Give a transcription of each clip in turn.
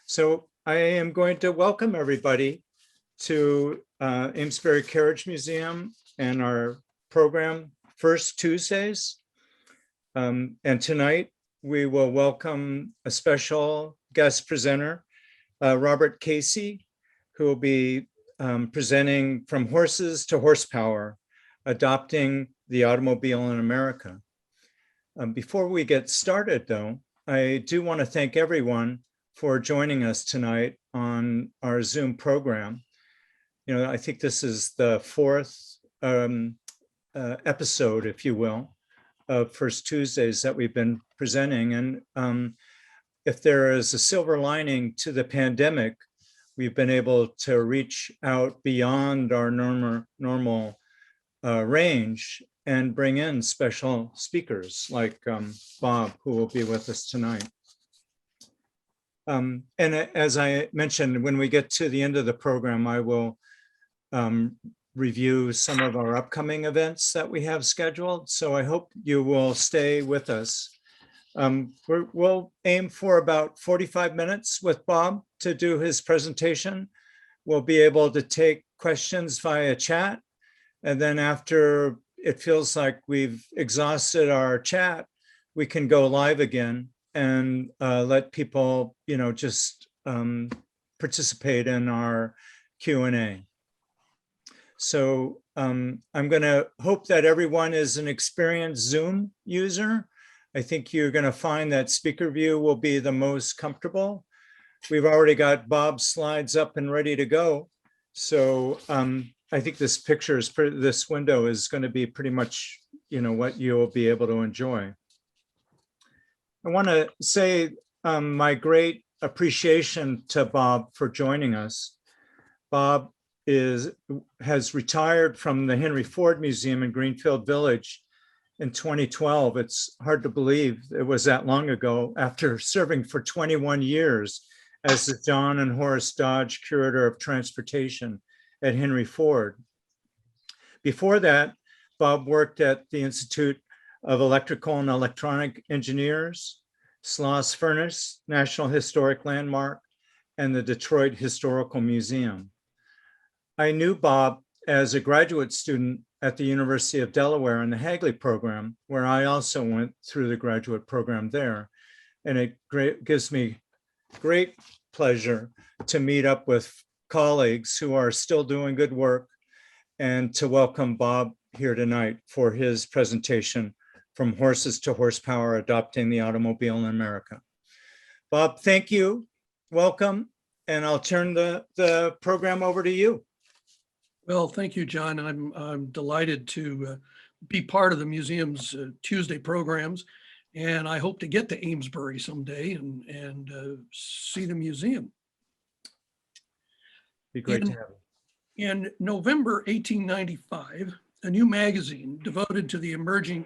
So I am going to welcome everybody to Amesbury Carriage Museum and our program First Tuesdays. And tonight we will welcome a special guest presenter, Robert Casey, who will be presenting From Horses to Horsepower, Adopting the Automobile in America. Before we get started though, I do want to thank everyone for joining us tonight on our Zoom program. I think this is the fourth episode, if you will, of First Tuesdays that we've been presenting. And if there is a silver lining to the pandemic, we've been able to reach out beyond our normal range and bring in special speakers like Bob, who will be with us tonight. And as I mentioned, when we get to the end of the program, I will review some of our upcoming events that we have scheduled. So I hope you will stay with us. We'll aim for about 45 minutes with Bob to do his presentation. We'll be able to take questions via chat. And then after it feels like we've exhausted our chat, we can go live again and let people, just participate in our Q&A. So I'm going to hope that everyone is an experienced Zoom user. I think you're going to find that speaker view will be the most comfortable. We've already got Bob's slides up and ready to go. So I think this picture is this window is going to be pretty much, what you'll be able to enjoy. I want to say my great appreciation to Bob for joining us. Bob has retired from the Henry Ford Museum in Greenfield Village in 2012. It's hard to believe it was that long ago, after serving for 21 years as the John and Horace Dodge Curator of Transportation at Henry Ford. Before that, Bob worked at the Institute of Electrical and Electronic Engineers, Sloss Furnace National Historic Landmark, and the Detroit Historical Museum. I knew Bob as a graduate student at the University of Delaware in the Hagley program, where I also went through the graduate program there. And it gives me great pleasure to meet up with colleagues who are still doing good work and to welcome Bob here tonight for his presentation, From Horses to Horsepower, Adopting the Automobile in America. Bob, thank you. Welcome. And I'll turn the program over to you. Well, thank you, John. I'm delighted to be part of the museum's Tuesday programs, and I hope to get to Amesbury someday and see the museum. Be great to have you. In November 1895, a new magazine devoted to the emerging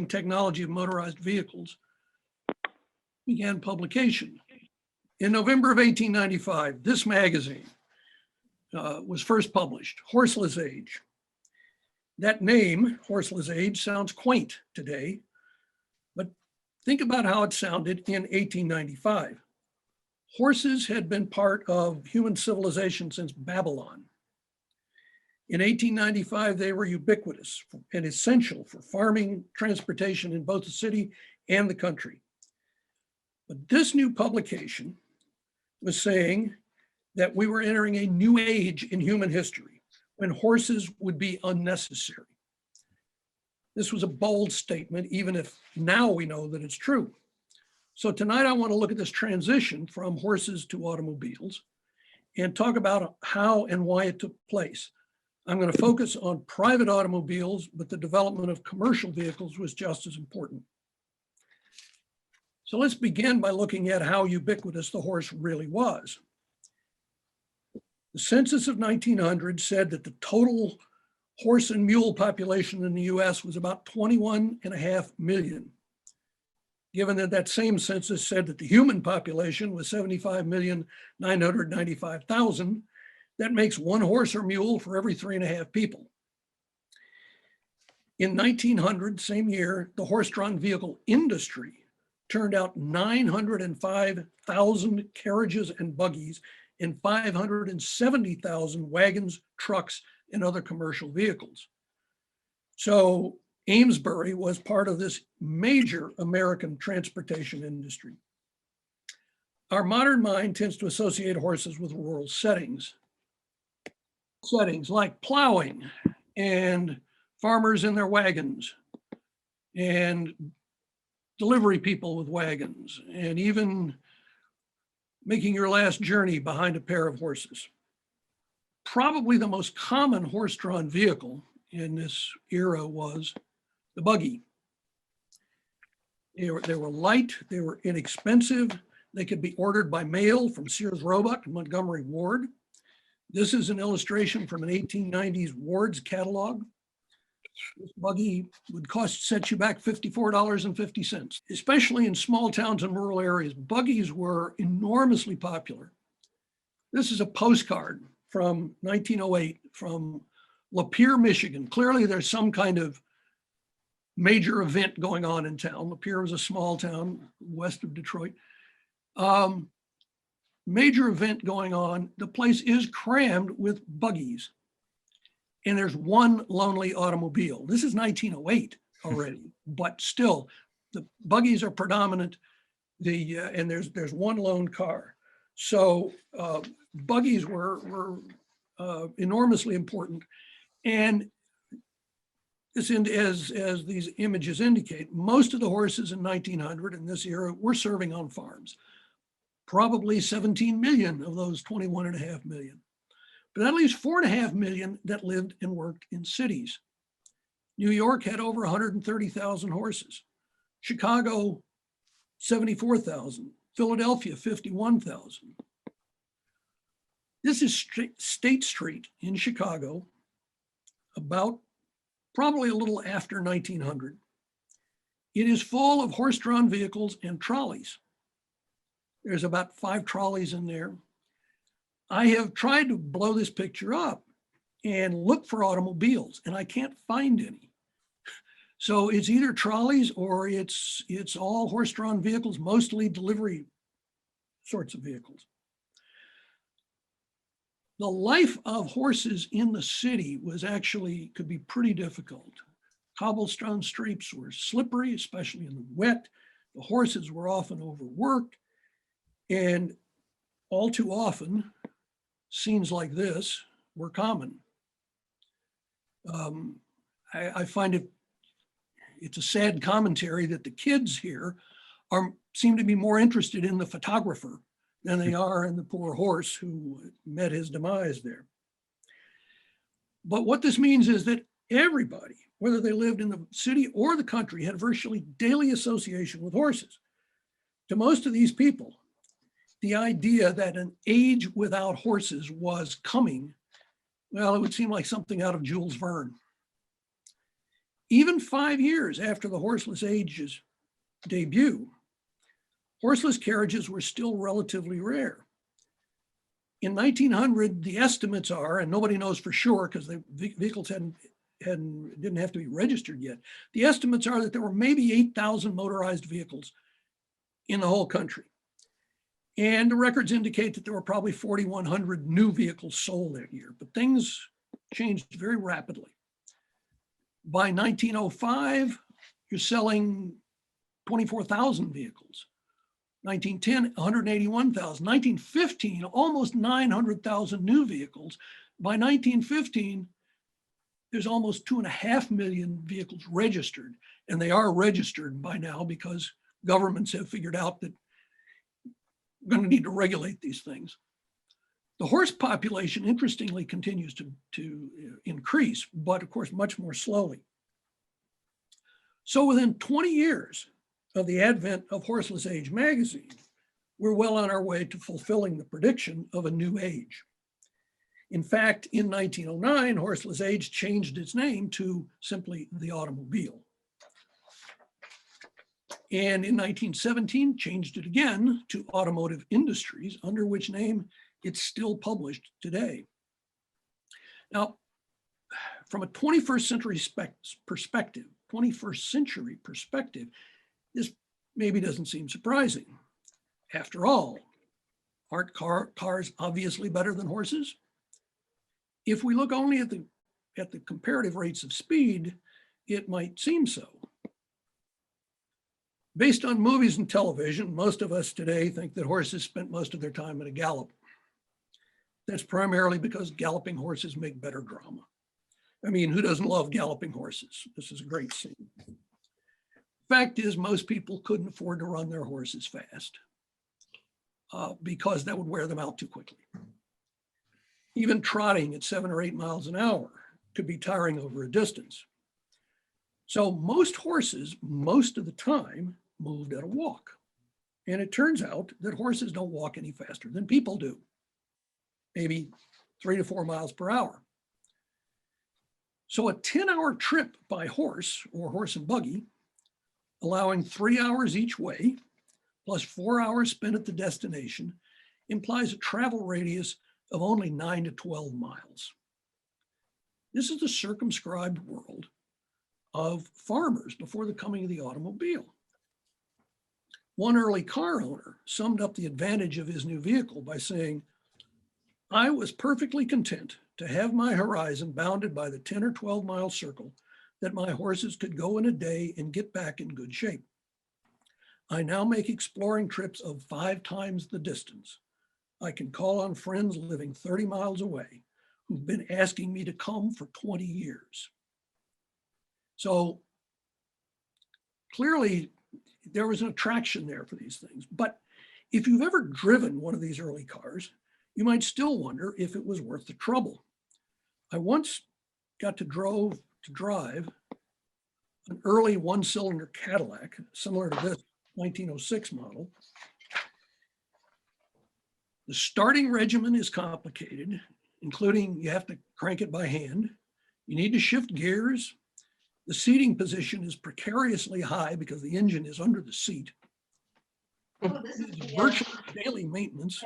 technology of motorized vehicles began publication. In November of 1895, this magazine was first published, Horseless Age. That name, Horseless Age, sounds quaint today, but think about how it sounded in 1895. Horses had been part of human civilization since Babylon. In 1895, they were ubiquitous and essential for farming, transportation in both the city and the country. But this new publication was saying that we were entering a new age in human history when horses would be unnecessary. This was a bold statement, even if now we know that it's true. So tonight I want to look at this transition from horses to automobiles and talk about how and why it took place. I'm going to focus on private automobiles, but the development of commercial vehicles was just as important. So let's begin by looking at how ubiquitous the horse really was. The census of 1900 said that the total horse and mule population in the US was about 21.5 million. Given that that same census said that the human population was 75,995,000, that makes one horse or mule for every 3.5 people. In 1900, same year, the horse-drawn vehicle industry turned out 905,000 carriages and buggies and 570,000 wagons, trucks, and other commercial vehicles. So Amesbury was part of this major American transportation industry. Our modern mind tends to associate horses with rural settings like plowing and farmers in their wagons and delivery people with wagons, and even making your last journey behind a pair of horses. Probably the most common horse-drawn vehicle in this era was the buggy. They were light, they were inexpensive, they could be ordered by mail from Sears Roebuck and Montgomery Ward. This is an illustration from an 1890s Ward's catalog. This buggy would set you back $54.50. Especially in small towns and rural areas, buggies were enormously popular. This is a postcard from 1908 from Lapeer, Michigan. Clearly there's some kind of major event going on in town. Lapeer was a small town west of Detroit. Major event going on. The place is crammed with buggies. And there's one lonely automobile. This is 1908 already, but still, the buggies are predominant. And there's one lone car. So buggies were enormously important. And this, as these images indicate, most of the horses in 1900 in this era were serving on farms. Probably 17 million of those 21.5 million. But that leaves 4.5 million that lived and worked in cities. New York had over 130,000 horses. Chicago, 74,000. Philadelphia, 51,000. This is State Street in Chicago, about probably a little after 1900. It is full of horse-drawn vehicles and trolleys. There's about 5 trolleys in there. I have tried to blow this picture up and look for automobiles, and I can't find any. So it's either trolleys or it's all horse-drawn vehicles, mostly delivery sorts of vehicles. The life of horses in the city could be pretty difficult. Cobblestone streets were slippery, especially in the wet. The horses were often overworked, and all too often, scenes like this were common. I find it's a sad commentary that the kids here seem to be more interested in the photographer than they are in the poor horse who met his demise there. But what this means is that everybody, whether they lived in the city or the country, had virtually daily association with horses. To most of these people, the idea that an age without horses was coming, well, it would seem like something out of Jules Verne. Even 5 years after the Horseless Age's debut, horseless carriages were still relatively rare. In 1900, the estimates are, and nobody knows for sure because the vehicles didn't have to be registered yet. The estimates are that there were maybe 8,000 motorized vehicles in the whole country. And the records indicate that there were probably 4,100 new vehicles sold that year, but things changed very rapidly. By 1905, you're selling 24,000 vehicles. 1910, 181,000. 1915, almost 900,000 new vehicles. By 1915, there's almost 2.5 million vehicles registered, and they are registered by now because governments have figured out that we're going to need to regulate these things. The horse population, interestingly, continues to increase, but of course, much more slowly. So within 20 years of the advent of Horseless Age magazine, we're well on our way to fulfilling the prediction of a new age. In fact, in 1909, Horseless Age changed its name to simply the automobile. And in 1917, changed it again to Automotive Industries, under which name it's still published today. Now, from a 21st century perspective, this maybe doesn't seem surprising. After all, aren't cars obviously better than horses? If we look only at the comparative rates of speed, it might seem so. Based on movies and television, most of us today think that horses spent most of their time at a gallop. That's primarily because galloping horses make better drama. I mean, who doesn't love galloping horses? This is a great scene. Fact is, most people couldn't afford to run their horses fast because that would wear them out too quickly. Even trotting at 7 or 8 miles an hour could be tiring over a distance. So most horses, most of the time, moved at a walk. And it turns out that horses don't walk any faster than people do, maybe 3 to 4 miles per hour. So a 10-hour trip by horse or horse and buggy, allowing 3 hours each way, plus 4 hours spent at the destination, implies a travel radius of only 9 to 12 miles. This is the circumscribed world of farmers before the coming of the automobile. One early car owner summed up the advantage of his new vehicle by saying, "I was perfectly content to have my horizon bounded by the 10 or 12 mile circle that my horses could go in a day and get back in good shape. I now make exploring trips of 5 times the distance. I can call on friends living 30 miles away who've been asking me to come for 20 years." So clearly there was an attraction there for these things. But if you've ever driven one of these early cars, you might still wonder if it was worth the trouble. I once got to drive an early 1-cylinder Cadillac, similar to this 1906 model. The starting regimen is complicated, including you have to crank it by hand. You need to shift gears. The seating position is precariously high because the engine is under the seat. It's virtually daily maintenance.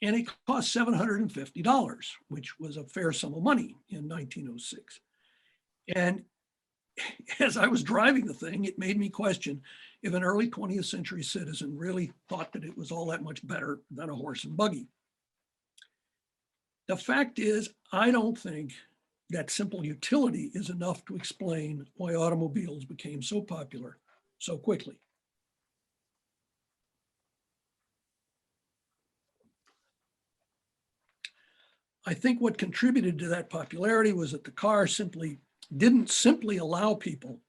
And it cost $750, which was a fair sum of money in 1906. And as I was driving the thing, it made me question if an early 20th century citizen really thought that it was all that much better than a horse and buggy. The fact is, I don't think that simple utility is enough to explain why automobiles became so popular so quickly. I think what contributed to that popularity was that the car didn't simply allow people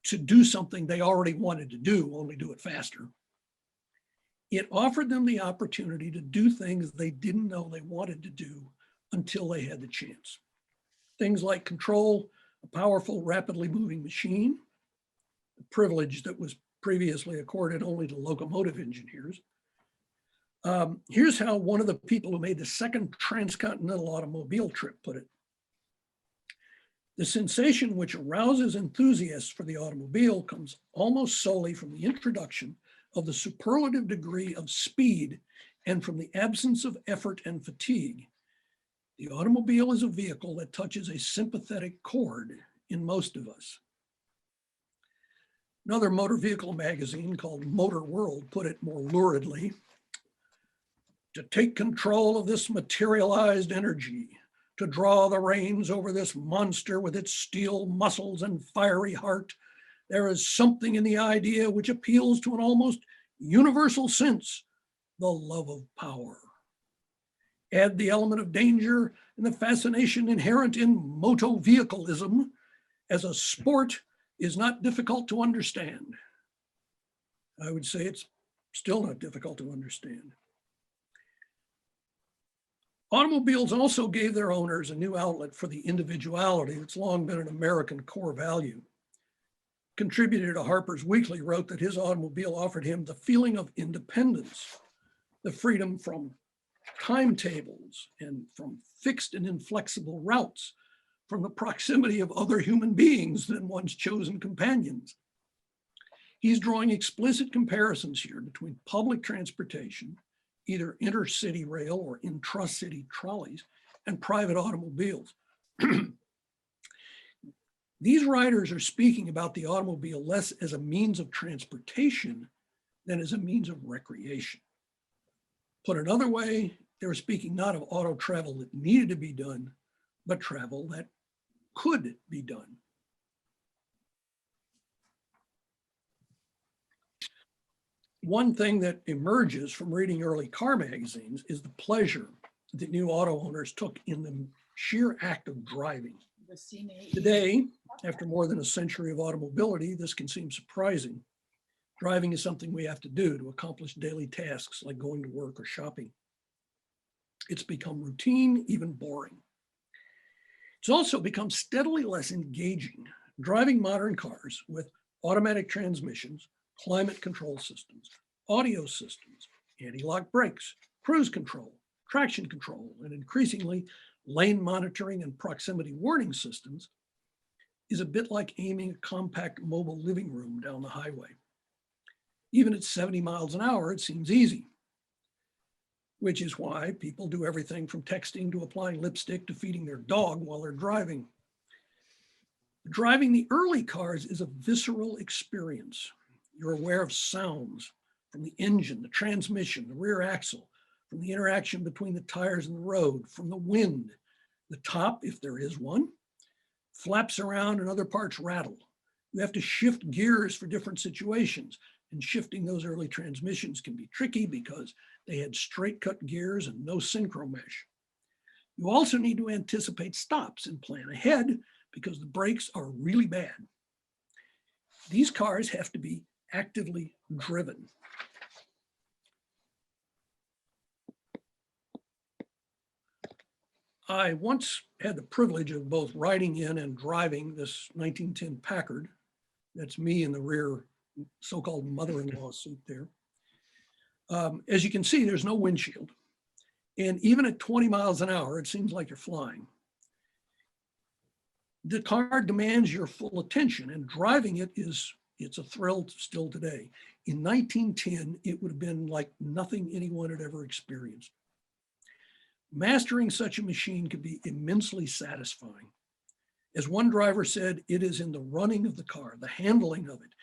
to do something they already wanted to do, only do it faster. It offered them the opportunity to do things they didn't know they wanted to do until they had the chance. Things like control a powerful, rapidly moving machine, a privilege that was previously accorded only to locomotive engineers. Here's how one of the people who made the second transcontinental automobile trip put it. "The sensation which arouses enthusiasts for the automobile comes almost solely from the introduction of the superlative degree of speed and from the absence of effort and fatigue. The automobile is a vehicle that touches a sympathetic chord in most of us." Another motor vehicle magazine called Motor World put it more luridly. "To take control of this materialized energy, to draw the reins over this monster with its steel muscles and fiery heart, there is something in the idea which appeals to an almost universal sense, the love of power. Add the element of danger and the fascination inherent in moto vehicleism as a sport is not difficult to understand." I would say it's still not difficult to understand. Automobiles also gave their owners a new outlet for the individuality that's long been an American core value. Contributor to Harper's Weekly wrote that his automobile offered him the feeling of independence, the freedom from timetables and from fixed and inflexible routes, from the proximity of other human beings than one's chosen companions. He's drawing explicit comparisons here between public transportation, either intercity rail or intracity trolleys, and private automobiles. These writers are speaking about the automobile less as a means of transportation than as a means of recreation. Put another way, they were speaking not of auto travel that needed to be done, but travel that could be done. One thing that emerges from reading early car magazines is the pleasure that new auto owners took in the sheer act of driving. Today, after more than a century of automobility, this can seem surprising. Driving is something we have to do to accomplish daily tasks like going to work or shopping. It's become routine, even boring. It's also become steadily less engaging. Driving modern cars with automatic transmissions, climate control systems, audio systems, anti-lock brakes, cruise control, traction control, and increasingly lane monitoring and proximity warning systems is a bit like aiming a compact mobile living room down the highway. Even at 70 miles an hour, it seems easy, which is why people do everything from texting to applying lipstick to feeding their dog while they're driving. Driving the early cars is a visceral experience. You're aware of sounds from the engine, the transmission, the rear axle, from the interaction between the tires and the road, from the wind, the top, if there is one, flaps around and other parts rattle. You have to shift gears for different situations, and shifting those early transmissions can be tricky because they had straight cut gears and no synchro mesh. You also need to anticipate stops and plan ahead because the brakes are really bad. These cars have to be actively driven. I once had the privilege of both riding in and driving this 1910 Packard. That's me in the rear so-called mother-in-law seat there. As you can see, there's no windshield. And even at 20 miles an hour, it seems like you're flying. The car demands your full attention, and driving it's a thrill still today. In 1910, it would have been like nothing anyone had ever experienced. Mastering such a machine could be immensely satisfying. As one driver said, it is in the running of the car, the handling of it,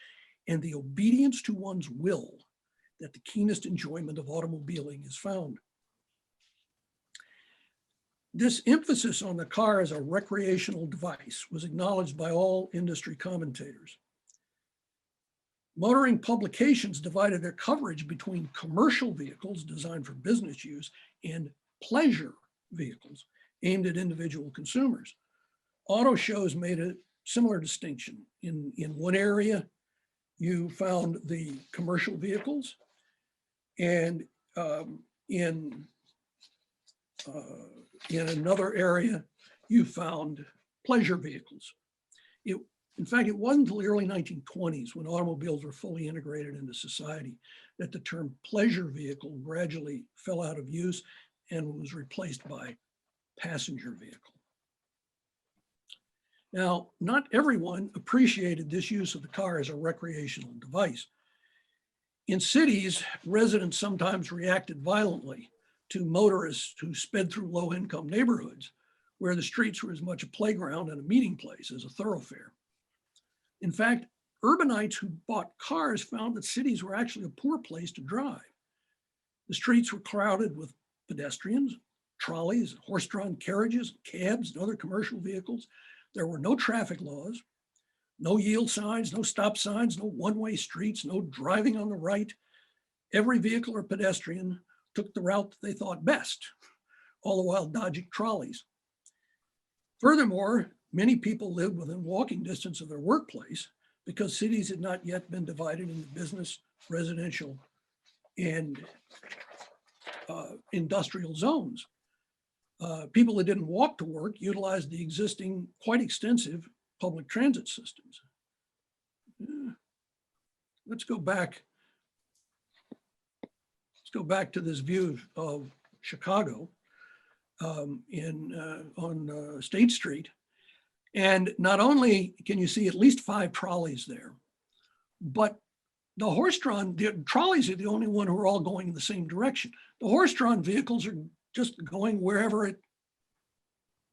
and the obedience to one's will that the keenest enjoyment of automobiling is found. This emphasis on the car as a recreational device was acknowledged by all industry commentators. Motoring publications divided their coverage between commercial vehicles designed for business use and pleasure vehicles aimed at individual consumers. Auto shows made a similar distinction. In one area, you found the commercial vehicles, and in another area, you found pleasure vehicles. In fact, it wasn't until the early 1920s, when automobiles were fully integrated into society, that the term pleasure vehicle gradually fell out of use and was replaced by passenger vehicle. Now, not everyone appreciated this use of the car as a recreational device. In cities, residents sometimes reacted violently to motorists who sped through low-income neighborhoods where the streets were as much a playground and a meeting place as a thoroughfare. In fact, urbanites who bought cars found that cities were actually a poor place to drive. The streets were crowded with pedestrians, trolleys, horse-drawn carriages, cabs, and other commercial vehicles. There were no traffic laws, no yield signs, no stop signs, no one-way streets, no driving on the right. Every vehicle or pedestrian took the route that they thought best, all the while dodging trolleys. Furthermore, many people lived within walking distance of their workplace because cities had not yet been divided into business, residential, and industrial zones. People that didn't walk to work utilized the existing quite extensive public transit systems. Let's go back to this view of Chicago on State Street. And not only can you see at least 5 trolleys there, but the trolleys are the only one who are all going in the same direction. The horse-drawn vehicles are just going wherever it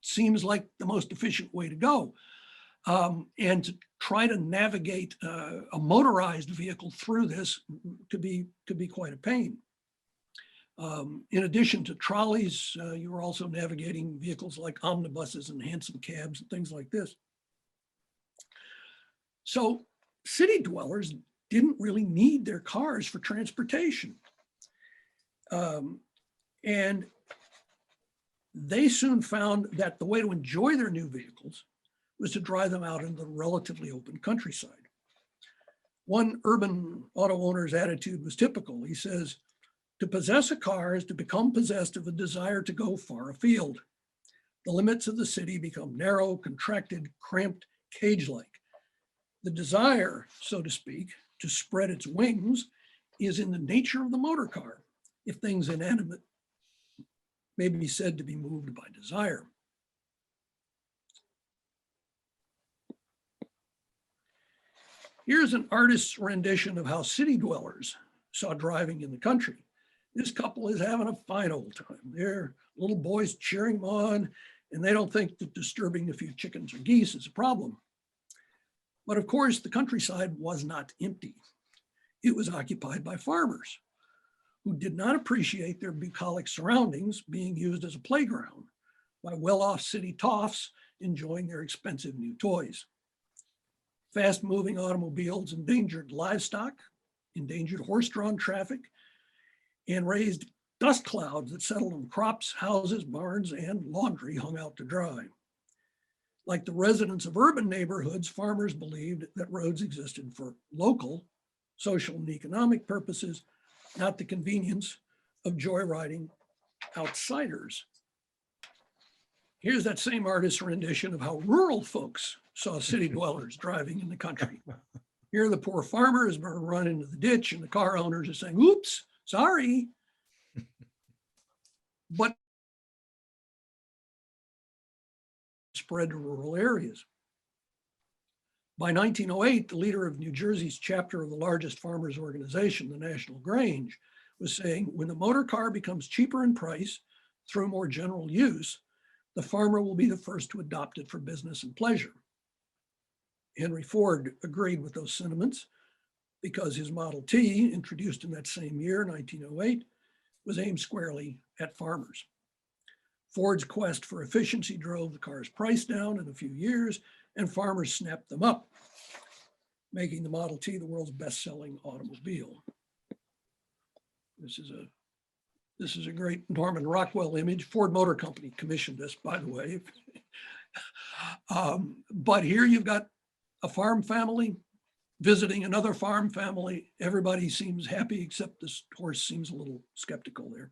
seems like the most efficient way to go. And to try to navigate a motorized vehicle through this could be quite a pain. In addition to trolleys, you were also navigating vehicles like omnibuses and hansom cabs and things like this. So city dwellers didn't really need their cars for transportation. And they soon found that the way to enjoy their new vehicles was to drive them out into the relatively open countryside. One urban auto owner's attitude was typical. He says, to possess a car is to become possessed of a desire to go far afield. The limits of the city become narrow, contracted, cramped, cage-like. The desire, so to speak, to spread its wings is in the nature of the motor car, if things inanimate may be said to be moved by desire. Here's an artist's rendition of how city dwellers saw driving in the country. This couple is having a fine old time. Their little boys cheering them on, and they don't think that disturbing a few chickens or geese is a problem. But of course, the countryside was not empty. It was occupied by farmers who did not appreciate their bucolic surroundings being used as a playground by well-off city toffs enjoying their expensive new toys. Fast-moving automobiles endangered livestock, endangered horse-drawn traffic, and raised dust clouds that settled on crops, houses, barns, and laundry hung out to dry. Like the residents of urban neighborhoods, farmers believed that roads existed for local, social, and economic purposes, not the convenience of joyriding outsiders. Here's that same artist's rendition of how rural folks saw city dwellers driving in the country. Here, the poor farmers are run into the ditch, and the car owners are saying, oops, sorry. But spread to rural areas. By 1908, the leader of New Jersey's chapter of the largest farmers organization, the National Grange, was saying, when the motor car becomes cheaper in price through more general use, the farmer will be the first to adopt it for business and pleasure. Henry Ford agreed with those sentiments because his Model T, introduced in that same year, 1908, was aimed squarely at farmers. Ford's quest for efficiency drove the car's price down in a few years, and farmers snapped them up, making the Model T the world's best-selling automobile. This is a great Norman Rockwell image. Ford Motor Company commissioned this, by the way. But here you've got a farm family visiting another farm family. Everybody seems happy, except this horse seems a little skeptical there.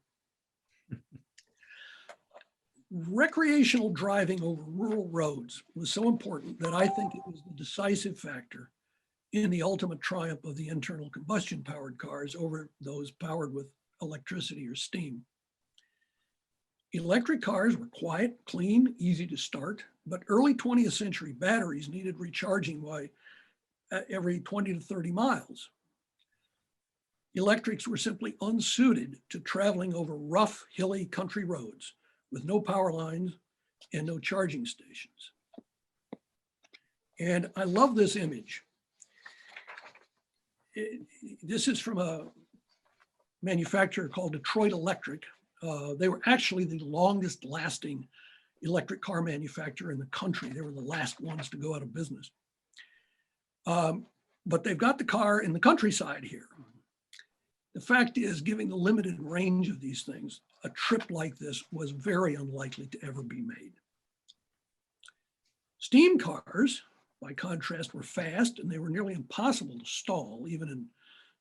Recreational driving over rural roads was so important that I think it was the decisive factor in the ultimate triumph of the internal combustion powered cars over those powered with electricity or steam. Electric cars were quiet, clean, easy to start, but early 20th century batteries needed recharging by every 20 to 30 miles. Electrics were simply unsuited to traveling over rough, hilly country roads with no power lines and no charging stations. And I love this image. This is from a manufacturer called Detroit Electric. They were actually the longest lasting electric car manufacturer in the country. They were the last ones to go out of business. But they've got the car in the countryside here. The fact is, given the limited range of these things, a trip like this was very unlikely to ever be made. Steam cars, by contrast, were fast, and they were nearly impossible to stall, even in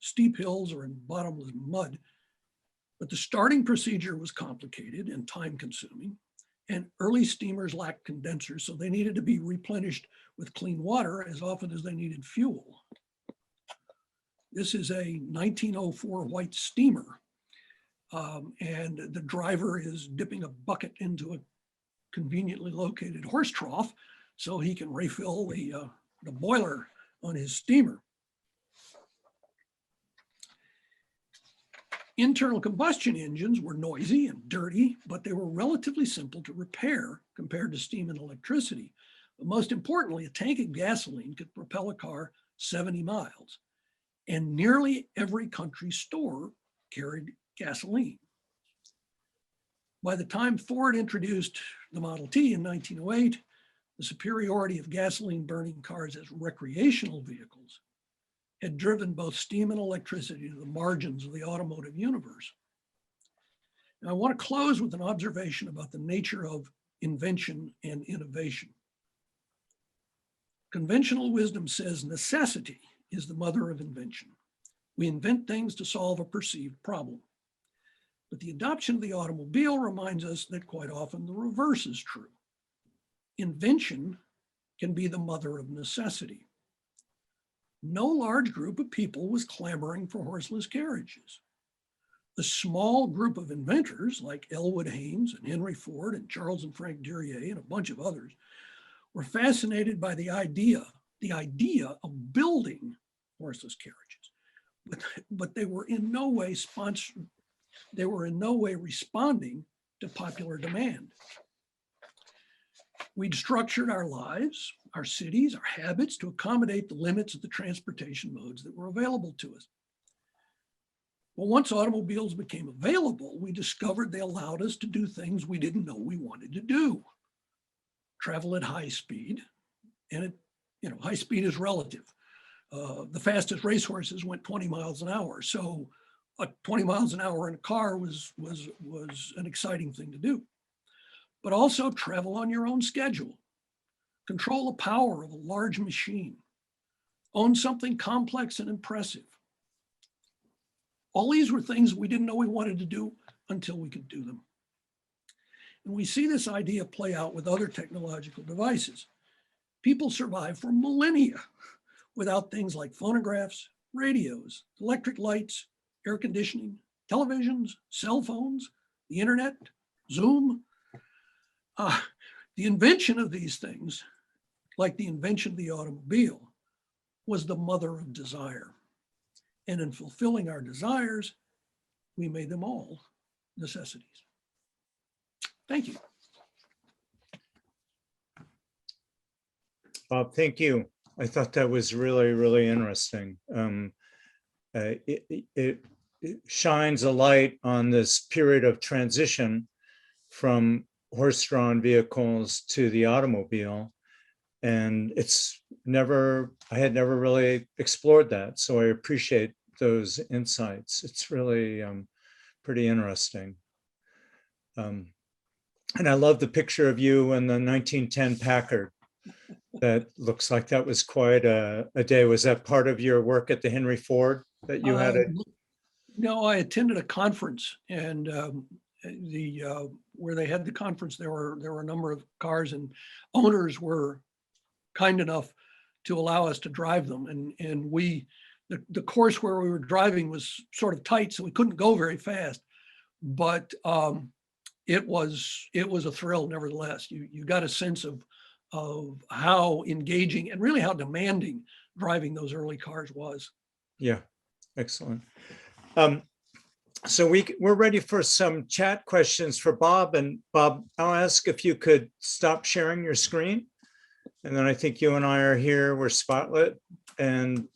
steep hills or in bottomless mud. But the starting procedure was complicated and time-consuming, and early steamers lacked condensers, so they needed to be replenished with clean water as often as they needed fuel. This is a 1904 white steamer, and the driver is dipping a bucket into a conveniently located horse trough so he can refill the boiler on his steamer. Internal combustion engines were noisy and dirty, but they were relatively simple to repair compared to steam and electricity. But most importantly, a tank of gasoline could propel a car 70 miles. And nearly every country store carried gasoline. By the time Ford introduced the Model T in 1908, the superiority of gasoline burning cars as recreational vehicles had driven both steam and electricity to the margins of the automotive universe. Now, I want to close with an observation about the nature of invention and innovation. Conventional wisdom says necessity is the mother of invention. We invent things to solve a perceived problem. But the adoption of the automobile reminds us that quite often the reverse is true. Invention can be the mother of necessity. No large group of people was clamoring for horseless carriages. A small group of inventors like Elwood Haynes and Henry Ford and Charles and Frank Duryea and a bunch of others were fascinated by the idea of building horseless carriages, but they were in no way responding to popular demand. We'd structured our lives, our cities, our habits to accommodate the limits of the transportation modes that were available to us. Well, once automobiles became available, we discovered they allowed us to do things we didn't know we wanted to do. Travel at high speed, and high speed is relative. The fastest racehorses went 20 miles an hour. So 20 miles an hour in a car was an exciting thing to do. But also travel on your own schedule, control the power of a large machine, own something complex and impressive. All these were things we didn't know we wanted to do until we could do them. And we see this idea play out with other technological devices. People survived for millennia without things like phonographs, radios, electric lights, air conditioning, televisions, cell phones, the internet, Zoom. The invention of these things, like the invention of the automobile, was the mother of desire. And in fulfilling our desires, we made them all necessities. Thank you. Bob, thank you. I thought that was really, really interesting. It shines a light on this period of transition from horse-drawn vehicles to the automobile. And I had never really explored that. So I appreciate those insights. It's really pretty interesting. And I love the picture of you in the 1910 Packard. That looks like that was quite a day. Was that part of your work at the Henry Ford that you had? No, I attended a conference, and where they had the conference, there were a number of cars, and owners were kind enough to allow us to drive them. And the course where we were driving was sort of tight, so we couldn't go very fast. But it was a thrill, nevertheless. You got a sense of how engaging and really how demanding driving those early cars was. Yeah, excellent. So we're ready for some chat questions for Bob. And Bob, I'll ask if you could stop sharing your screen. And then I think you and I are here, we're spotlit. And,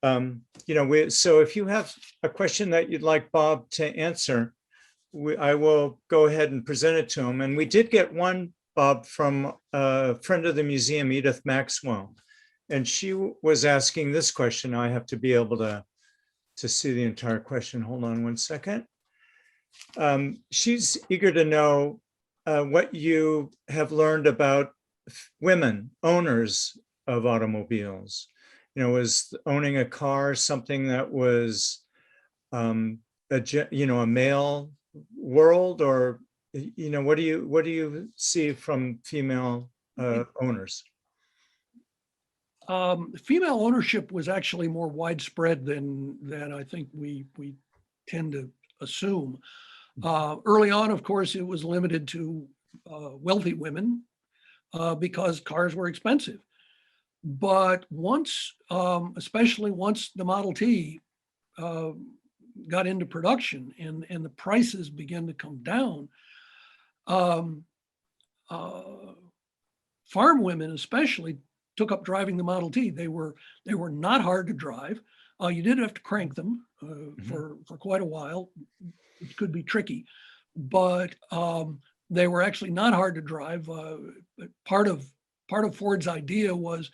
so if you have a question that you'd like Bob to answer, I will go ahead and present it to him. And we did get one, Bob, from a friend of the museum, Edith Maxwell. And she was asking this question. I have to be able to see the entire question. Hold on one second. She's eager to know what you have learned about women owners of automobiles. Was owning a car something that was a male world, or what do you see from female owners? Female ownership was actually more widespread than I think we tend to assume. Early on, of course, it was limited to wealthy women because cars were expensive. But especially once the Model T got into production and the prices began to come down, farm women especially took up driving the Model T. They were not hard to drive. You did have to crank them for quite a while. It could be tricky, but they were actually not hard to drive. Part of Ford's idea was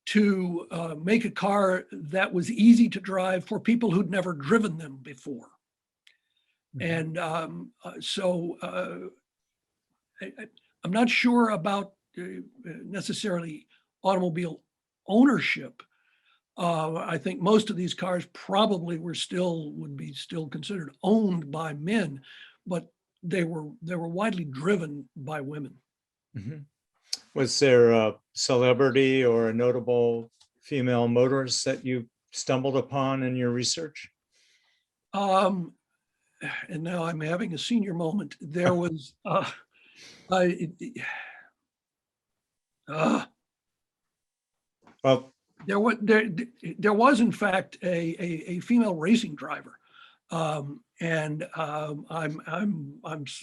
to make a car that was easy to drive for people who'd never driven them before. And so I'm not sure about necessarily automobile ownership. I think most of these cars probably would be still considered owned by men, but they were widely driven by women. Was there a celebrity or a notable female motorist that you stumbled upon in your research? And now I'm having a senior moment. There was Well, there was in fact a female racing driver, and I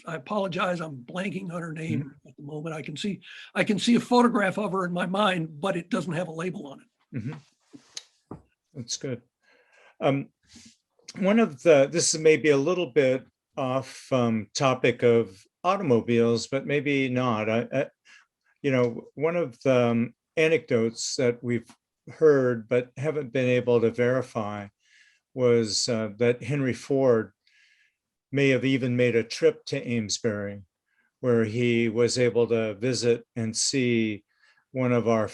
apologize, I'm blanking on her name at the moment. I can see a photograph of her in my mind, but it doesn't have a label on it. That's good. This is maybe a little bit off topic of automobiles, but maybe not. One of the anecdotes that we've heard but haven't been able to verify was that Henry Ford may have even made a trip to Amesbury, where he was able to visit and see one of our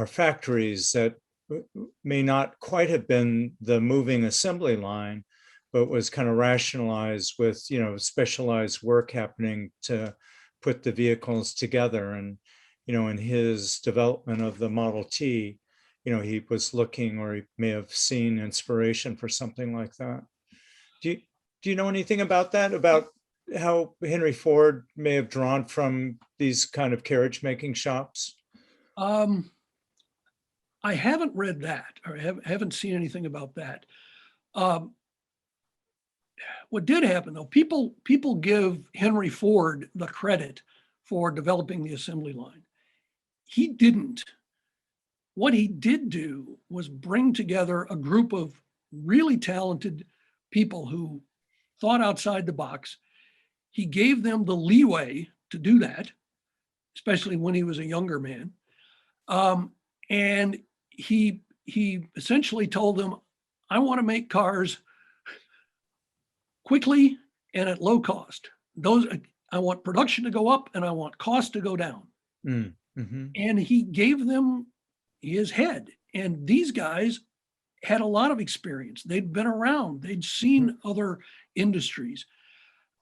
factories that may not quite have been the moving assembly line, but was kind of rationalized with, specialized work happening to put the vehicles together. And, in his development of the Model T, he was looking, or he may have seen inspiration for something like that. Do you know anything about that, about how Henry Ford may have drawn from these kind of carriage making shops? I haven't read that, or haven't seen anything about that. What did happen, though, people give Henry Ford the credit for developing the assembly line. He didn't. What he did do was bring together a group of really talented people who thought outside the box. He gave them the leeway to do that, especially when he was a younger man. And he essentially told them, I want to make cars quickly and at low cost. I want production to go up and I want cost to go down. And he gave them his head. And these guys had a lot of experience. They'd been around. They'd seen other industries.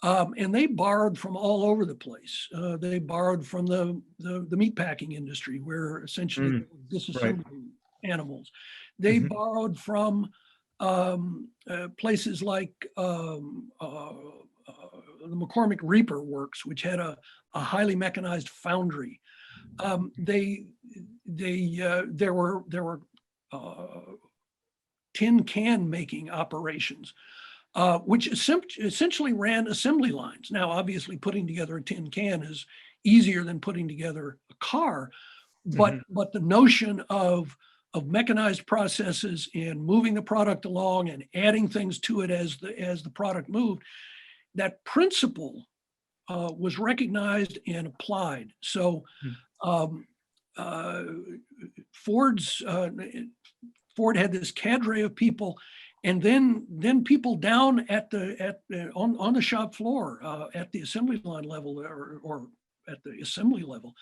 And they borrowed from all over the place. They borrowed from the meatpacking industry, where essentially disassembling animals. They borrowed from places like the McCormick Reaper Works, which had a highly mechanized foundry. There were tin can making operations, which essentially ran assembly lines. Now, obviously, putting together a tin can is easier than putting together a car, but the notion of mechanized processes and moving the product along and adding things to it as the product moved, that principle was recognized and applied. So Ford had this cadre of people, and then people down on the shop floor at the assembly line level or at the assembly level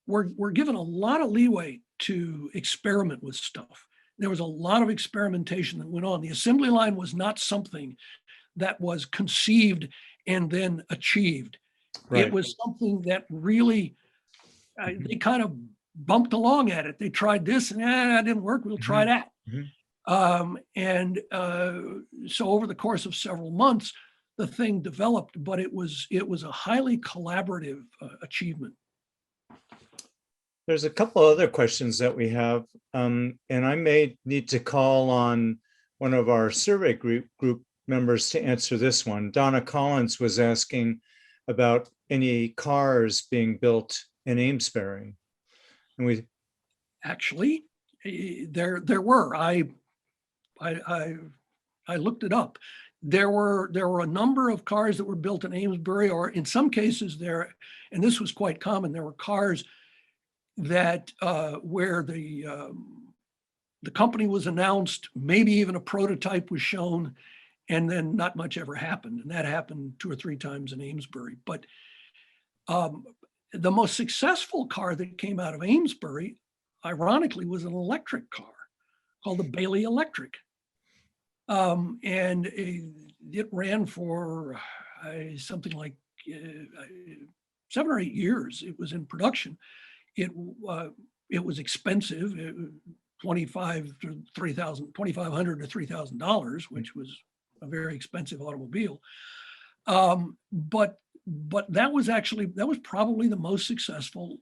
were given a lot of leeway to experiment with stuff. There was a lot of experimentation that went on. The assembly line was not something that was conceived and then achieved. It was something that really, they kind of bumped along at it. They tried this and that didn't work. We'll try that. So over the course of several months, the thing developed, but it was a highly collaborative achievement. There's a couple other questions that we have, and I may need to call on one of our survey group members to answer this one. Donna Collins was asking about any cars being built in Amesbury. And we, Actually, there were. I looked it up. There were a number of cars that were built in Amesbury, or in some cases there, and this was quite common. There were cars that where the company was announced, maybe even a prototype was shown, and then not much ever happened. And that happened 2 or 3 times in Amesbury. But the most successful car that came out of Amesbury, ironically, was an electric car called the Bailey Electric. And it ran for something like 7 or 8 years. It was in production. It was expensive, $2,500 to $3,000, which was a very expensive automobile. But that was probably the most successful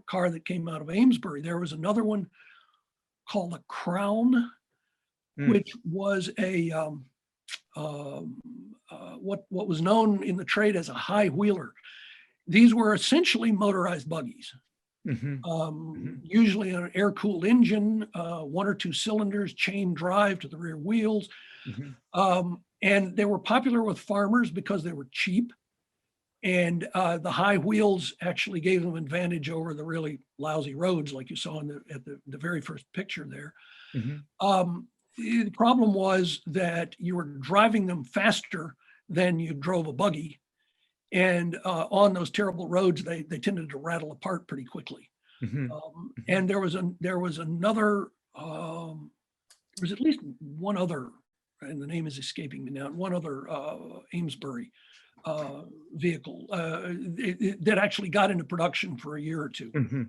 car that came out of Amesbury. There was another one called a Crown, which was a what was known in the trade as a high wheeler. These were essentially motorized buggies, usually an air-cooled engine, 1 or 2 cylinders, chain drive to the rear wheels. And they were popular with farmers because they were cheap. And the high wheels actually gave them advantage over the really lousy roads, like you saw at the very first picture there. The problem was that you were driving them faster than you drove a buggy. And on those terrible roads, they tended to rattle apart pretty quickly. And there was another, there was at least one other, and the name is escaping me now, one other Amesbury vehicle that actually got into production for a year or 2.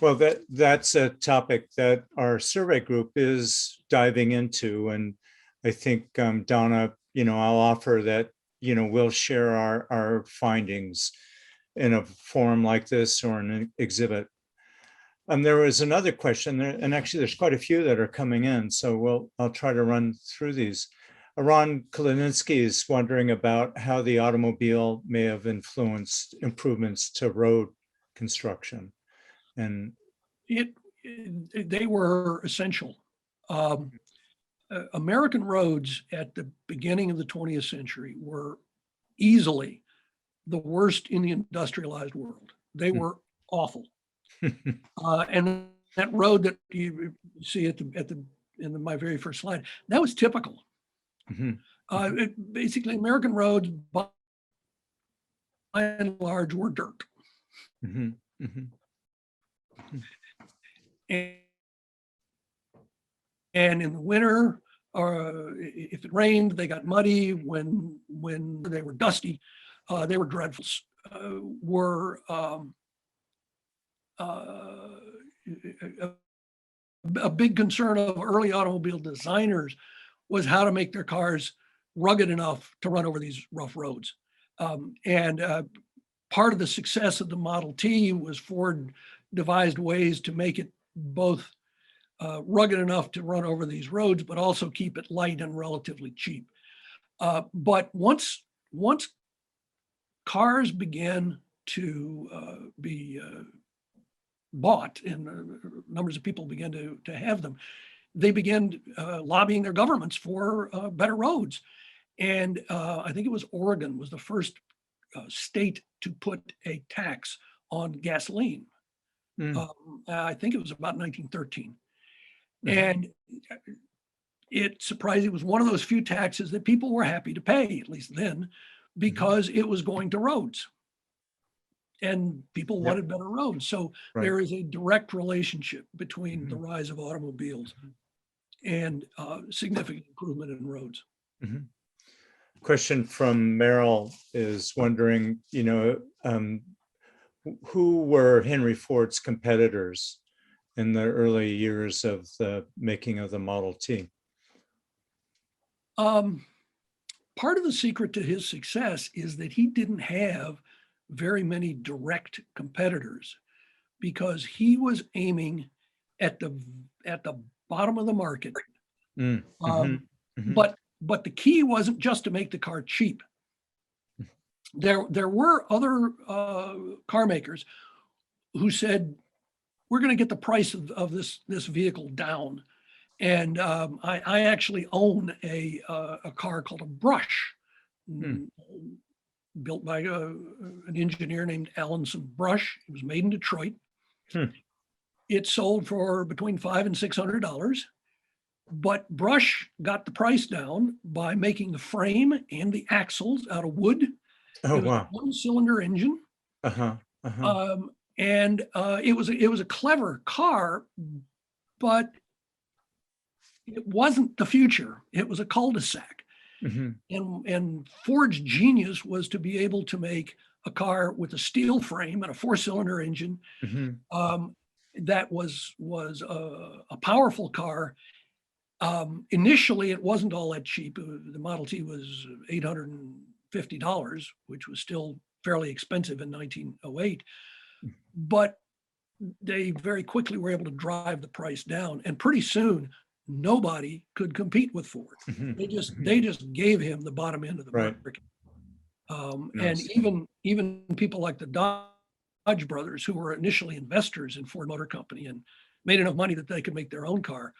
Well, that's a topic that our survey group is diving into. And I think, Donna, I'll offer that, we'll share our findings in a forum like this or an exhibit. There was another question there, and actually there's quite a few that are coming in. So I'll try to run through these. Ron Kalininsky is wondering about how the automobile may have influenced improvements to road construction. And they were essential. American roads at the beginning of the 20th century were easily the worst in the industrialized world. They were awful. And that road that you see in my very first slide, that was typical. Basically, American roads, by and large, were dirt. And in the winter, or if it rained, they got muddy. When they were dusty, they were dreadful. A big concern of early automobile designers was how to make their cars rugged enough to run over these rough roads. And part of the success of the Model T was Ford devised ways to make it both rugged enough to run over these roads, but also keep it light and relatively cheap. But once cars began to be bought and numbers of people began to have them, they began lobbying their governments for better roads. And I think it was Oregon was the first state to put a tax on gasoline. I think it was about 1913. And it was one of those few taxes that people were happy to pay, at least then, because it was going to roads. And people wanted better roads. So there is a direct relationship between the rise of automobiles and significant improvement in roads. Question from Merrill is wondering, who were Henry Ford's competitors in the early years of the making of the Model T? Part of the secret to his success is that he didn't have very many direct competitors because he was aiming at the bottom of the market. But the key wasn't just to make the car cheap. There were other car makers who said, we're going to get the price of this vehicle down. And I actually own a car called a Brush, built by an engineer named Alanson Brush. It was made in Detroit. It sold for between $500 and $600. But Brush got the price down by making the frame and the axles out of wood. Oh, it was wow. a one-cylinder engine. And it was a clever car, but it wasn't the future. It was a cul-de-sac. And Ford's genius was to be able to make a car with a steel frame and a four-cylinder engine that was a powerful car. Initially, it wasn't all that cheap. The Model T was $850, which was still fairly expensive in 1908. But they very quickly were able to drive the price down. And pretty soon, nobody could compete with Ford. They just gave him the bottom end of the market. And even people like the Dodge brothers, who were initially investors in Ford Motor Company and made enough money that they could make their own car.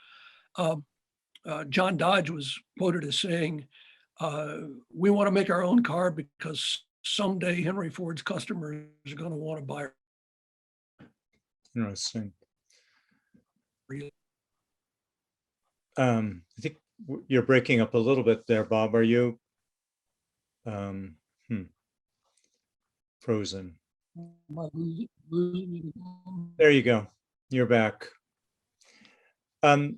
John Dodge was quoted as saying, we want to make our own car because someday Henry Ford's customers are going to want to buy. Interesting. I think you're breaking up a little bit there, Bob. Are you frozen? There you go. You're back. I'm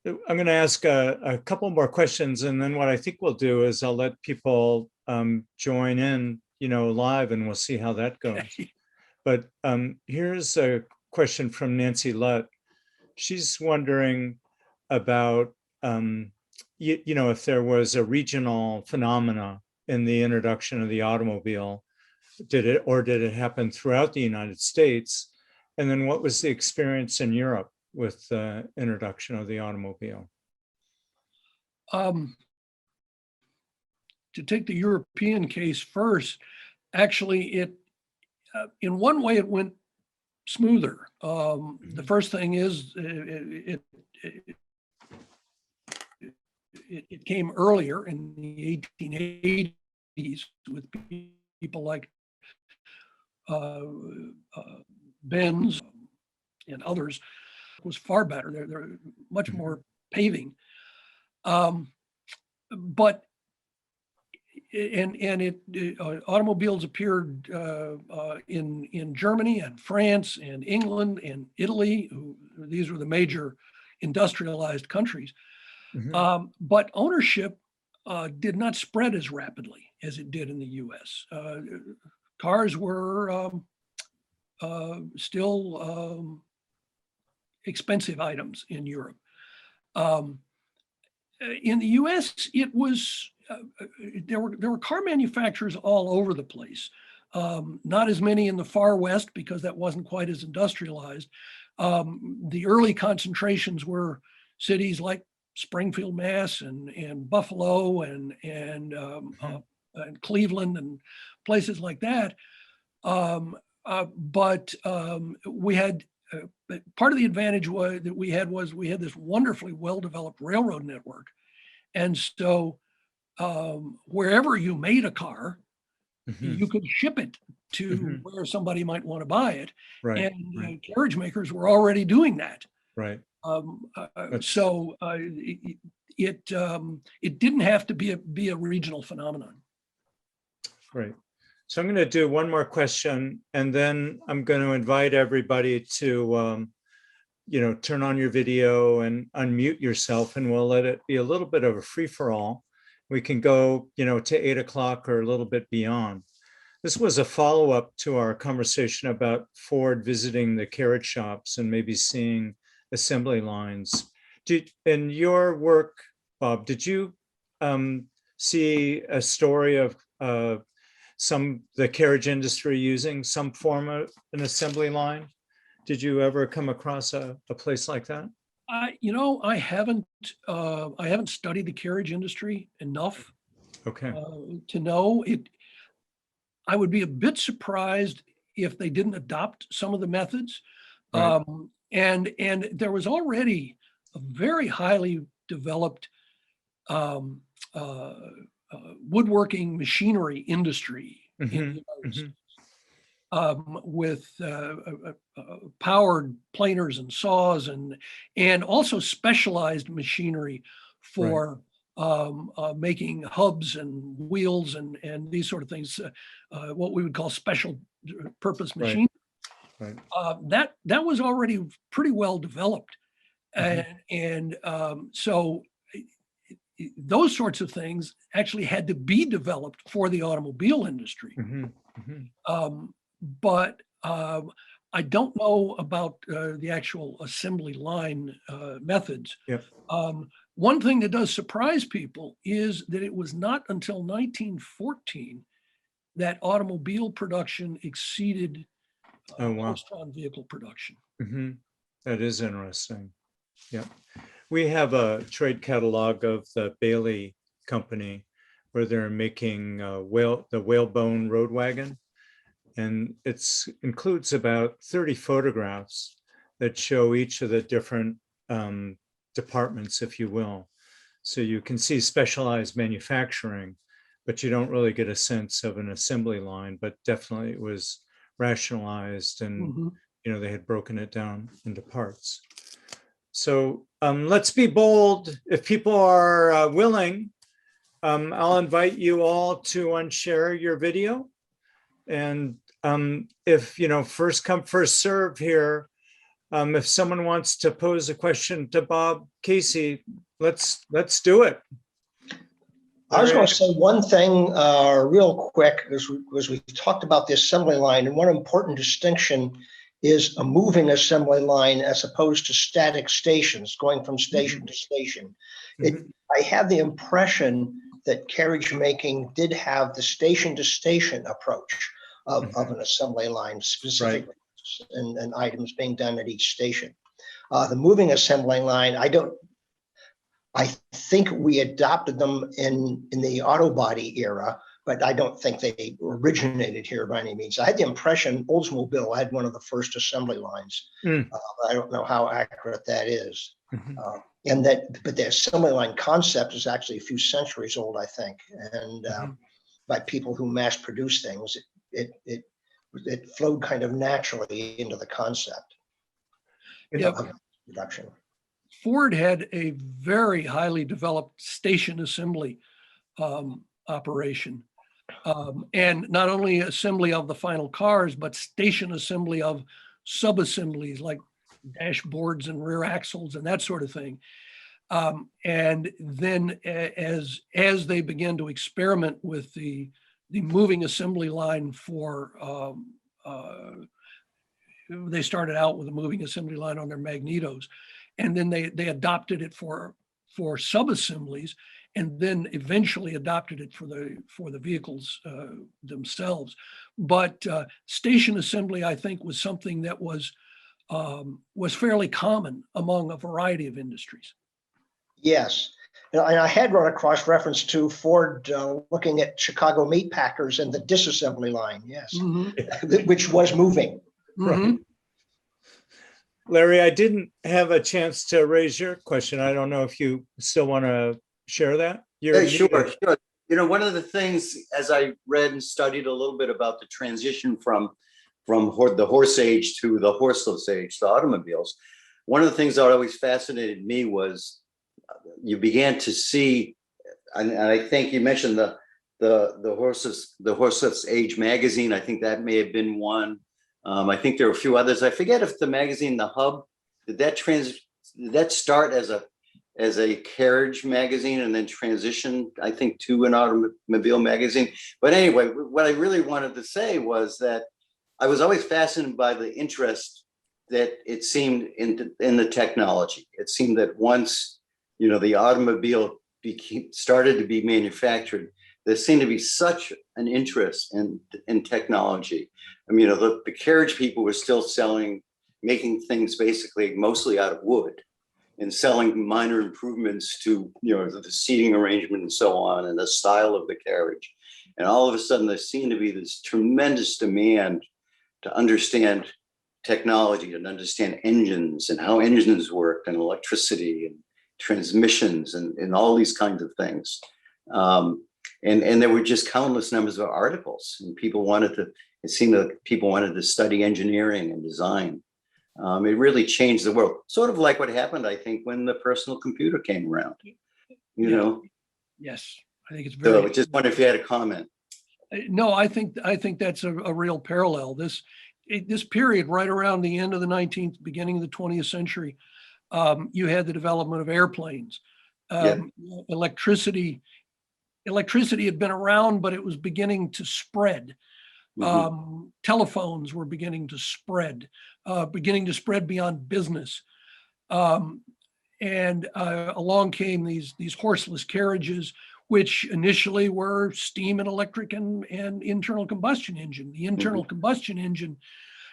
going to ask a couple more questions, and then what I think we'll do is I'll let people join in, live, and we'll see how that goes. But here's a question from Nancy Lutt. She's wondering about, if there was a regional phenomena in the introduction of the automobile. Did it happen throughout the United States? And then what was the experience in Europe with the introduction of the automobile? To take the European case first, actually, it in one way it went smoother. The first thing is it came earlier in the 1880s with people like Benz and others. It was far better. They're much more paving. But automobiles appeared in Germany and France and England and Italy. These were the major industrialized countries. But ownership did not spread as rapidly as it did in the U.S. Cars were still expensive items in Europe. In the U.S., it was there were car manufacturers all over the place. Not as many in the far west because that wasn't quite as industrialized. The early concentrations were cities like Springfield, Mass, and Buffalo, and Cleveland, and places like that. But we had part of the advantage that we had this wonderfully well-developed railroad network, and so wherever you made a car, you could ship it to where somebody might want to buy it, and carriage makers were already doing that. So it didn't have to be a regional phenomenon. Great. So I'm going to do one more question, and then I'm going to invite everybody to, turn on your video and unmute yourself, and we'll let it be a little bit of a free-for-all. We can go, to 8 o'clock or a little bit beyond. This was a follow-up to our conversation about Ford visiting the carriage shops and maybe seeing assembly lines. In your work, Bob, did you see a story of the carriage industry using some form of an assembly line? Did you ever come across a place like that? I haven't studied the carriage industry enough to know it. I would be a bit surprised if they didn't adopt some of the methods. Right. And there was already a very highly developed woodworking machinery industry in the United States, with powered planers and saws and also specialized machinery for making hubs and wheels and these sort of things, what we would call special purpose machine. Right. That was already pretty well developed. So those sorts of things actually had to be developed for the automobile industry. But I don't know about the actual assembly line methods. Yep. One thing that does surprise people is that it was not until 1914 that automobile production exceeded Oh, wow. horse-drawn vehicle production. That is interesting. Yeah. We have a trade catalog of the Bailey Company where they're making the whalebone road wagon. And it includes about 30 photographs that show each of the different departments, if you will. So you can see specialized manufacturing, but you don't really get a sense of an assembly line, but definitely it was rationalized and they had broken it down into parts. So let's be bold. If people are willing, I'll invite you all to unshare your video. And if, first come, first serve here, if someone wants to pose a question to Bob Casey, let's do it. I was going to say one thing real quick, as we talked about the assembly line, and one important distinction is a moving assembly line as opposed to static stations, going from station to station. I had the impression that carriage making did have the station to station approach of an assembly line specifically, and items being done at each station. The moving assembly line, I think we adopted them in the auto body era, but I don't think they originated here by any means. I had the impression Oldsmobile had one of the first assembly lines. I don't know how accurate that is. But the assembly line concept is actually a few centuries old, I think. And by people who mass produce things, it flowed kind of naturally into the concept of production. Ford had a very highly developed station assembly operation. And not only assembly of the final cars, but station assembly of sub-assemblies like dashboards and rear axles and that sort of thing. And then as they began to experiment with the moving assembly line they started out with a moving assembly line on their magnetos, and then they adopted it for sub-assemblies, and then eventually adopted it for the vehicles themselves. But station assembly, I think, was something that was fairly common among a variety of industries. Yes. And I had run across reference to Ford looking at Chicago meat packers and the disassembly line, yes, which was moving. Right. Larry, I didn't have a chance to raise your question. I don't know if you still want to share that. Sure. One of the things, as I read and studied a little bit about the transition from the horse age to the horseless age, the automobiles, one of the things that always fascinated me was you began to see, and I think you mentioned the Horseless Age magazine. I think that may have been one. I think there were a few others. I forget if the magazine, The Hub, did that start as a carriage magazine and then transition, I think, to an automobile magazine. But anyway, what I really wanted to say was that I was always fascinated by the interest that it seemed in the technology. It seemed that once, the automobile started to be manufactured, there seemed to be such an interest in technology. I mean, the carriage people were still making things basically mostly out of wood and selling minor improvements to, the seating arrangement and so on, and the style of the carriage. And all of a sudden there seemed to be this tremendous demand to understand technology and understand engines and how engines work and electricity and transmissions and all these kinds of things. And there were just countless numbers of articles, and it seemed that people wanted to study engineering and design. It really changed the world, sort of like what happened, I think, when the personal computer came around, you know? Yes, I think it's So very. I just wonder if you had a comment. No, I think that's a real parallel. This period right around the end of the 19th, beginning of the 20th century, you had the development of airplanes. Electricity had been around, but it was beginning to spread. Telephones were beginning to spread beyond business. And along came these horseless carriages, which initially were steam and electric and internal combustion engine. The internal combustion engine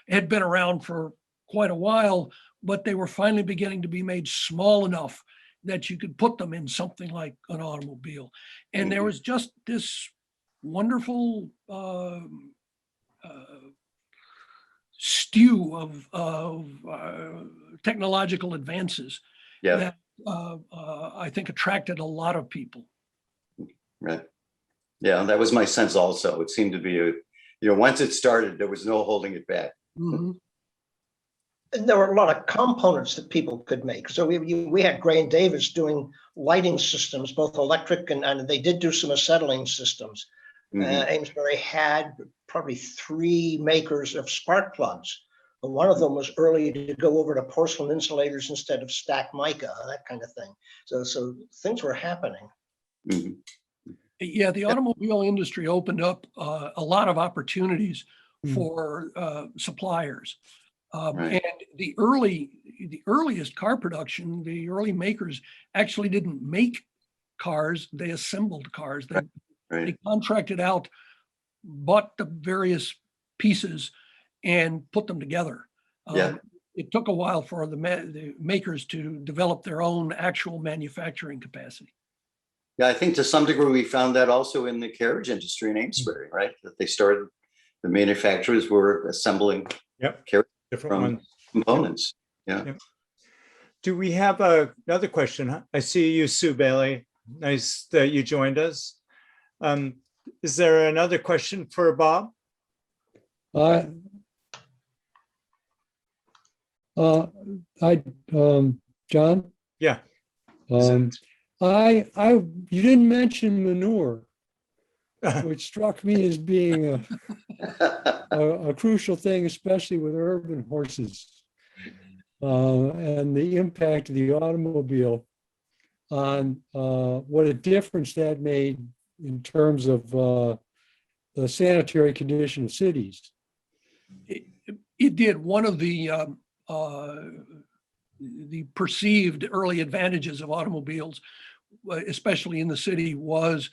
had been around for quite a while, but they were finally beginning to be made small enough that you could put them in something like an automobile. And there was just this wonderful stew of technological advances that I think attracted a lot of people. Right. Yeah, that was my sense also. It seemed to be, once it started, there was no holding it back. And there were a lot of components that people could make. So we had Gray and Davis doing lighting systems, both electric and they did do some acetylene systems. Amesbury had probably 3 makers of spark plugs. But one of them was early to go over to porcelain insulators instead of stacked mica, that kind of thing. So things were happening. Yeah, the automobile industry opened up a lot of opportunities for suppliers. And the earliest car production, the early makers actually didn't make cars, they assembled cars. They contracted out, bought the various pieces and put them together. It took a while for the makers to develop their own actual manufacturing capacity. Yeah, I think to some degree we found that also in the carriage industry in Amesbury, right? That the manufacturers were assembling different components. Do we have another question? I see you, Sue Bailey. Nice that you joined us. Is there another question for Bob? John? Yeah. You didn't mention manure, which struck me as being a crucial thing, especially with urban horses, and the impact of the automobile on what a difference that made in terms of the sanitary condition of cities. It did. One of the perceived early advantages of automobiles, especially in the city, was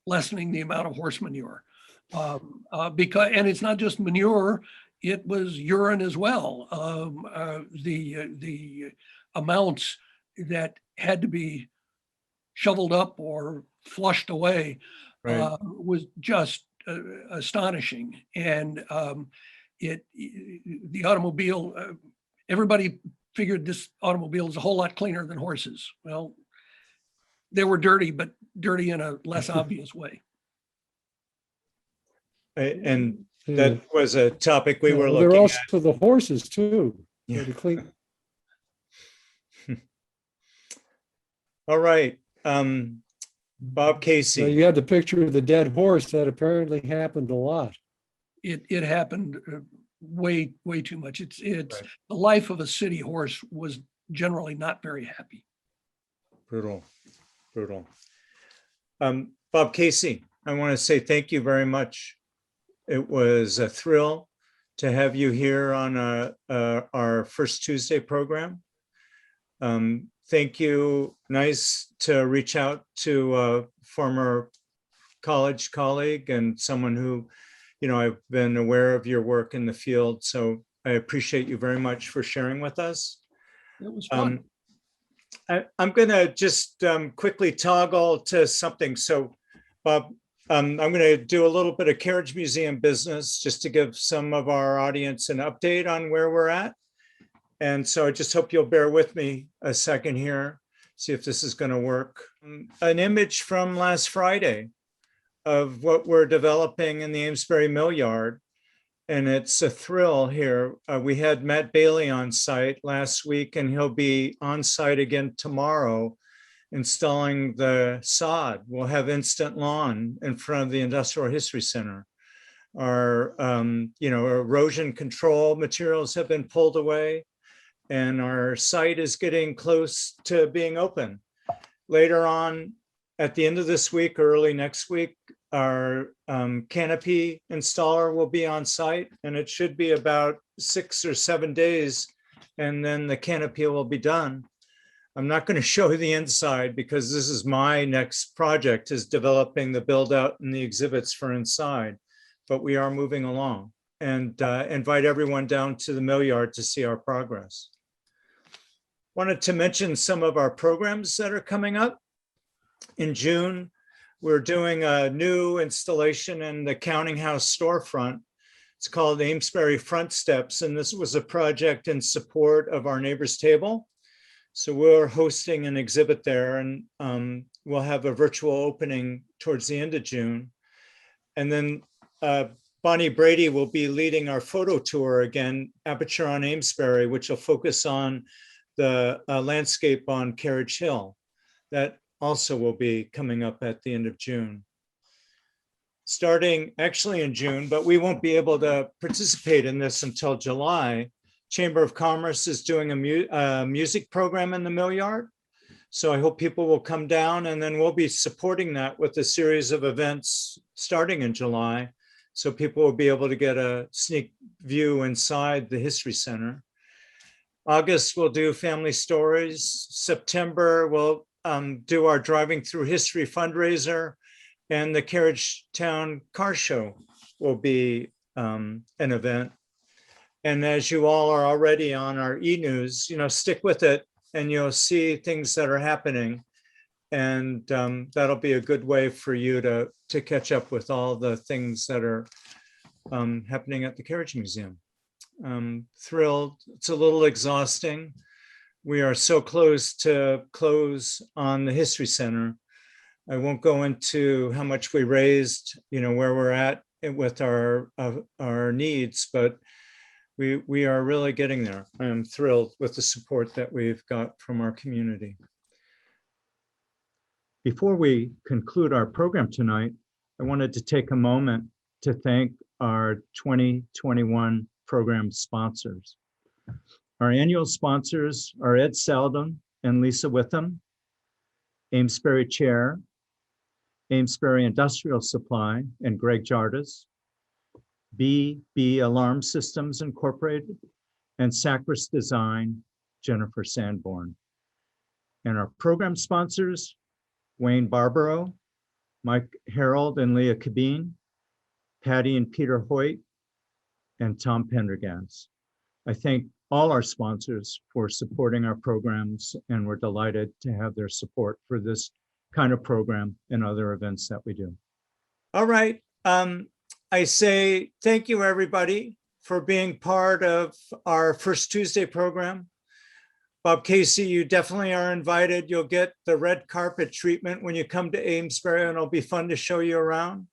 lessening the amount of horse manure. And it's not just manure, it was urine as well. The amounts that had to be shoveled up or flushed away was just astonishing. And the automobile, everybody figured this automobile is a whole lot cleaner than horses. Well, they were dirty, but dirty in a less obvious way. And that was a topic we were looking They're at. also the horses too. Yeah. To clean. All right. Bob Casey. You had the picture of the dead horse. That apparently happened a lot. It happened way too much. It's the life of a city horse was generally not very happy. Brutal. Bob Casey, I want to say thank you very much. It was a thrill to have you here on our First Tuesday program. Thank you. Nice to reach out to a former college colleague and someone who, I've been aware of your work in the field. So I appreciate you very much for sharing with us. It was fun. I'm going to just quickly toggle to something. So, Bob, I'm going to do a little bit of Carriage Museum business just to give some of our audience an update on where we're at. And so I just hope you'll bear with me a second here, see if this is going to work. An image from last Friday of what we're developing in the Amesbury Mill Yard. And it's a thrill here. We had Matt Bailey on site last week, and he'll be on site again tomorrow installing the sod. We'll have instant lawn in front of the Industrial History Center. Our erosion control materials have been pulled away, and our site is getting close to being open. Later on, at the end of this week, or early next week, our canopy installer will be on site, and it should be about 6 or 7 days, and then the canopy will be done. I'm not going to show the inside because this is my next project, is developing the build out and the exhibits for inside, but we are moving along, and invite everyone down to the mill yard to see our progress. Wanted to mention some of our programs that are coming up. In June, we're doing a new installation in the Counting House storefront. It's called Amesbury Front Steps, and this was a project in support of our Neighbors Table. So we're hosting an exhibit there, and we'll have a virtual opening towards the end of June. And then Bonnie Brady will be leading our photo tour again, Aperture on Amesbury, which will focus on the landscape on Carriage Hill. That also will be coming up at the end of June. Starting actually in June, but we won't be able to participate in this until July. Chamber of Commerce is doing a music program in the mill yard. So I hope people will come down, and then we'll be supporting that with a series of events starting in July. So people will be able to get a sneak view inside the History Center. August, we'll do family stories. September, we'll do our Driving Through History fundraiser, and the Carriage Town Car Show will be an event. And as you all are already on our e-news, stick with it and you'll see things that are happening. And that'll be a good way for you to catch up with all the things that are happening at the Carriage Museum. Thrilled. It's a little exhausting. We are so close to close on the History Center. I won't go into how much we raised, where we're at with our needs, but we are really getting there. I am thrilled with the support that we've got from our community. Before we conclude our program tonight, I wanted to take a moment to thank our 2021 program sponsors. Our annual sponsors are Ed Seldon and Lisa Witham, Amesbury Chair, Amesbury Industrial Supply and Greg Jardas, BB Alarm Systems Incorporated, and Sacris Design, Jennifer Sanborn. And our program sponsors, Wayne Barbaro, Mike Harold and Leah Cabine, Patty and Peter Hoyt, and Tom Pendergast. I thank all our sponsors for supporting our programs, and we're delighted to have their support for this kind of program and other events that we do. All right. I say thank you, everybody, for being part of our First Tuesday program. Bob Casey, you definitely are invited. You'll get the red carpet treatment when you come to Amesbury, and it'll be fun to show you around.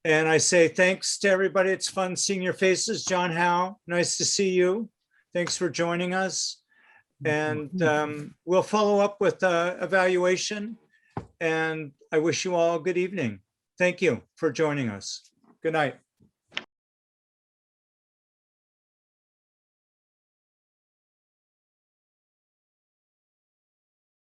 And I say thanks to everybody. It's fun seeing your faces. John Howe, nice to see you. Thanks for joining us. And we'll follow up with evaluation. And I wish you all a good evening. Thank you for joining us. Good night.